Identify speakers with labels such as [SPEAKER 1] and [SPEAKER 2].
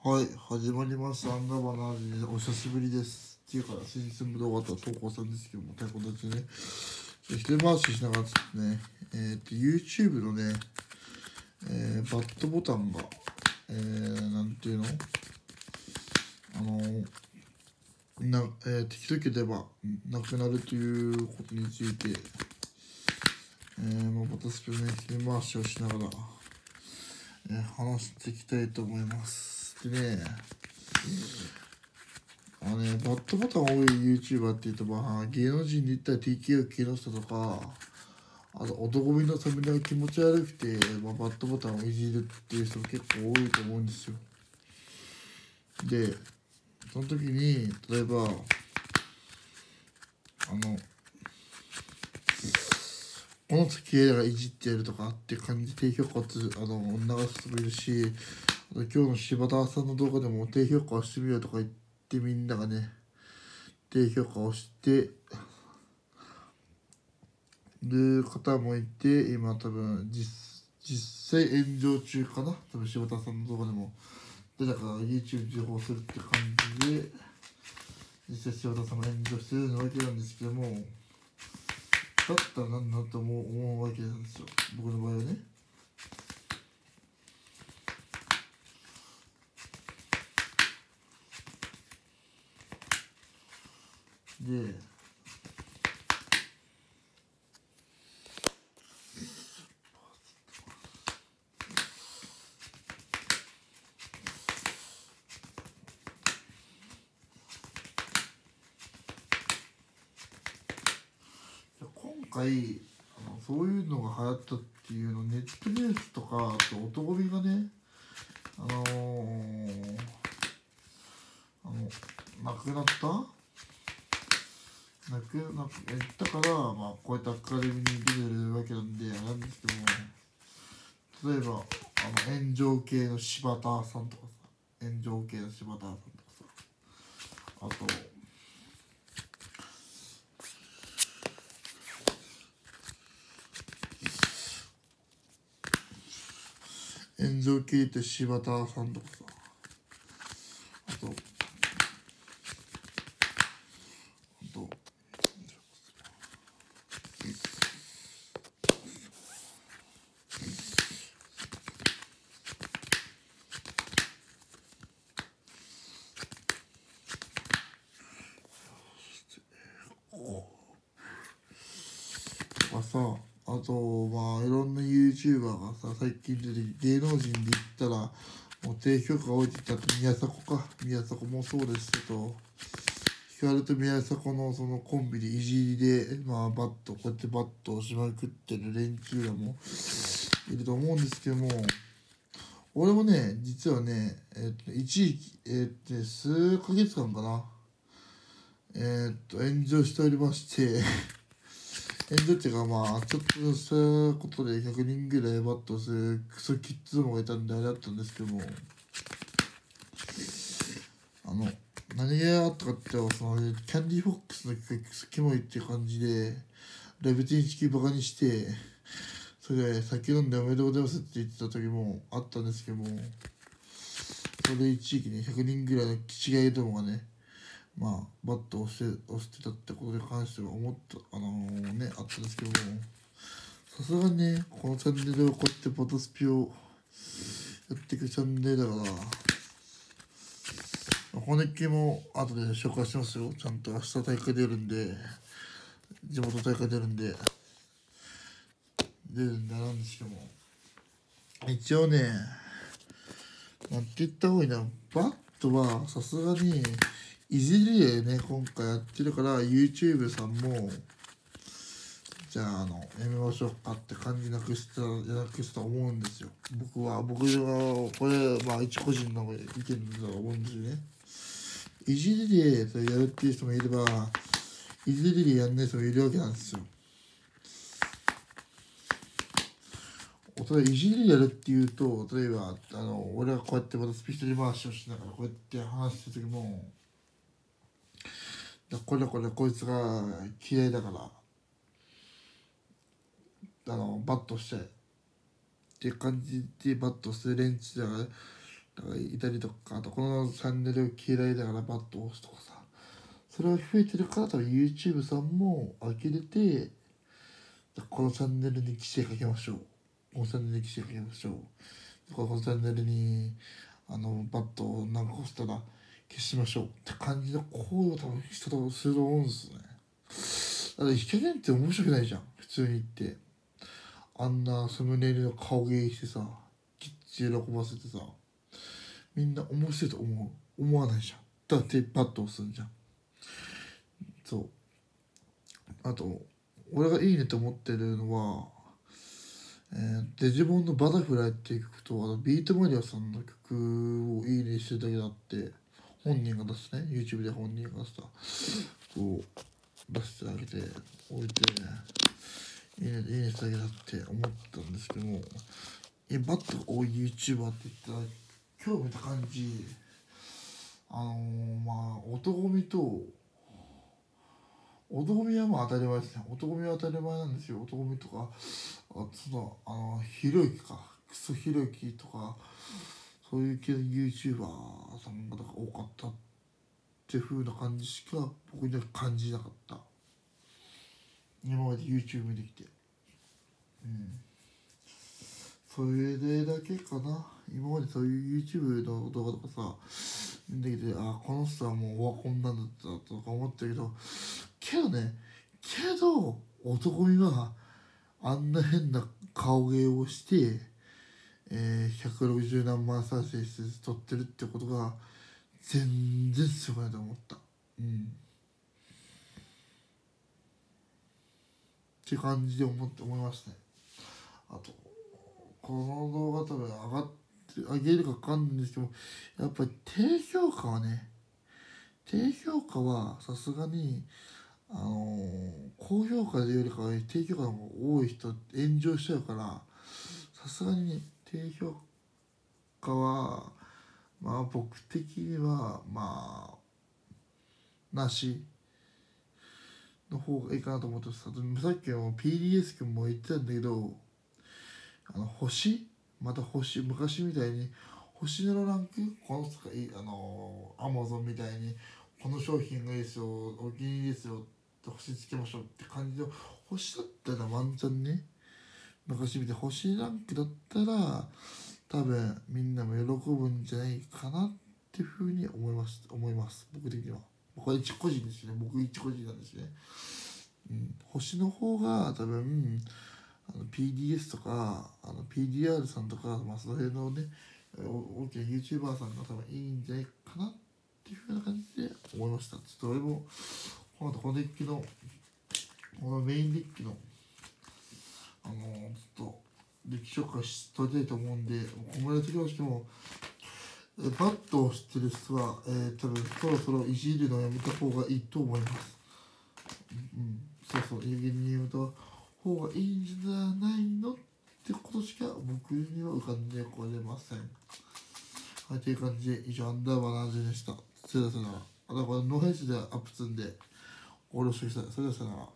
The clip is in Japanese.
[SPEAKER 1] はい、始まりました。アンダーバーの味でお久しぶりです。っていうか、先日も動画と投稿したんですけども、ということでね、一人回ししながらですね、YouTube のね、バットボタンが、なんていうの適当でばなくなるということについて、私とね、一人回しをしながら、話していきたいと思います。でね、バットボタン多い YouTuber っていうと、芸能人で言ったら TKO 木下とか、あと男気のサムネが気持ち悪くて、バットボタンをいじるっていう人も結構多いと思うんですよ。で、その時に、例えば、この付き合いがいじってやるとかって感じで低評価を流す人もいるし、今日の柴田さんの動画でも低評価をしてみようとか言ってみんながね、低評価をしてる方もいて、今多分実際炎上中かな。多分柴田さんの動画でも誰かが YouTube 情報するって感じで、実際柴田さんが炎上してるわけなんですけども、だったらなんだと思うわけなんですよ、僕の場合はね。で、今回そういうのが流行ったっていうの、ネットニュースとか、あと男気がね、なくなった言ったから、こうやってアカデミーに出てるわけなんで、あれなんですけども、例えば、炎上系の柴田さんとかさ、炎上系の柴田さんとかさ、あと、炎上系って柴田さんとかさ、あと、あと、いろんな YouTuber がさ、最近出て芸能人で言ったら、もう低評価が置いてきたって宮迫か。宮迫もそうですけど、ヒカルと宮迫のそのコンビでいじりで、こうやってバットをしまくってる連中らもいると思うんですけども、俺もね、実はね、一時期、数ヶ月間かな、炎上しておりまして炎上っていうかちょっとしたことで100人ぐらいバットするクソキッズどもがいたんであれだったんですけども、何があったかってそのキャンディーフォックスのクソキモいっていう感じで、ラビティン式バカにして、それで酒飲んでおめでとうございますって言ってた時もあったんですけども、それ一時期ね、100人ぐらいの気違いどもがね、バットを押してたってことに関してはあったんですけども、さすがにね、このチャンネルをこうやってボトスピをやっていくチャンネルだから、骨切も後で紹介しますよ。ちゃんと明日大会出るんで、地元大会出るんでなんですけども、一応ね、なんて言った方がいいな、バットはさすがにいじりでね、今回やってるから、YouTube さんも、じゃあ、やめましょうかって感じなくしたと思うんですよ。僕は、これ、一個人の意見だと思うんですよね。いじりでそれやるっていう人もいれば、いじりでやんない人もいるわけなんですよ。それいじりやるっていうと、例えば、俺がこうやってまたスピード回しをしながらこうやって話してる時も、こいつが嫌いだから、バットしてっていう感じでバットする連中だから、がいたりとか、あとこのチャンネル嫌いだからバットを押すとかさ、それが増えてるから多分 YouTube さんも呆れて、このチャンネルに規制かけましょう。このチャンネルに規制かけましょう。このチャンネルにバットを何か押したら消しましょうって感じの行為を多分人とすると思うんですね。だからイケメンって面白くないじゃん、普通に言って。あんなサムネイルの顔芸してさ、きっちり喜ばせてさ、みんな面白いと思わないじゃん。だってバット押すんじゃん。そう。あと俺がいいねと思ってるのは、デジモンの「バタフライ」っていう曲とビートマリアさんの曲をいいねしてるだけだって、本人が出すね、 YouTube で本人がさこう出してあげておいて、いいねしてあげたって思ったんですけども、バットが多い YouTuber って言ったら今日見た感じ、男見はまあ当たり前ですね。男見は当たり前なんですよ。男見とか、ひろゆきか、クソひろゆきとか、そういう系の YouTuber さんが多かったっていう風な感じしか僕には感じなかった。今まで YouTube 見てきて。それでだけかな。今までそういう YouTube の動画とかさ、見てきて、この人はもうオワコンなんだったとか思ったけど、けど男見はあんな変な顔芸をして、160何万再生数取ってるってことが全然すごいなと思った。って感じで思いましたね。あとこの動画多分上げるか分かんないんですけど、やっぱり低評価はさすがに高評価よりかは低評価の方が多い人炎上しちゃうから、さすがにね低評価は僕的にはなしの方がいいかなと思ってます。さっきの PDS 君も言ってたんだけど、星昔みたいに星のランク、このAmazon みたいにこの商品がいいですよ、お気に入りですよって星つけましょうって感じの星だったらワンチャンね、昔見て星ランクだったら多分みんなも喜ぶんじゃないかなっていうふうに思います。僕的には。僕は一個人ですね。僕一個人なんですね。星の方が多分PDS とかPDR さんとか、その辺のね大きな YouTuber さんが多分いいんじゃないかなっていうふうな感じで思いました。ちょっと俺もこのデッキのこのメインデッキのちょっとデッキ紹介しとりたいと思うんで、このやつとしてもバットを知ってる人は、多分そろそろいじるのをやめた方がいいと思います。有限に言うと方がいいんじゃないのってことしか僕には浮かんでこれません。はい、という感じで以上アンダーバー70でした。それではさよなら。これノーヘイスでアップするんでご了承ください。それではさよなら。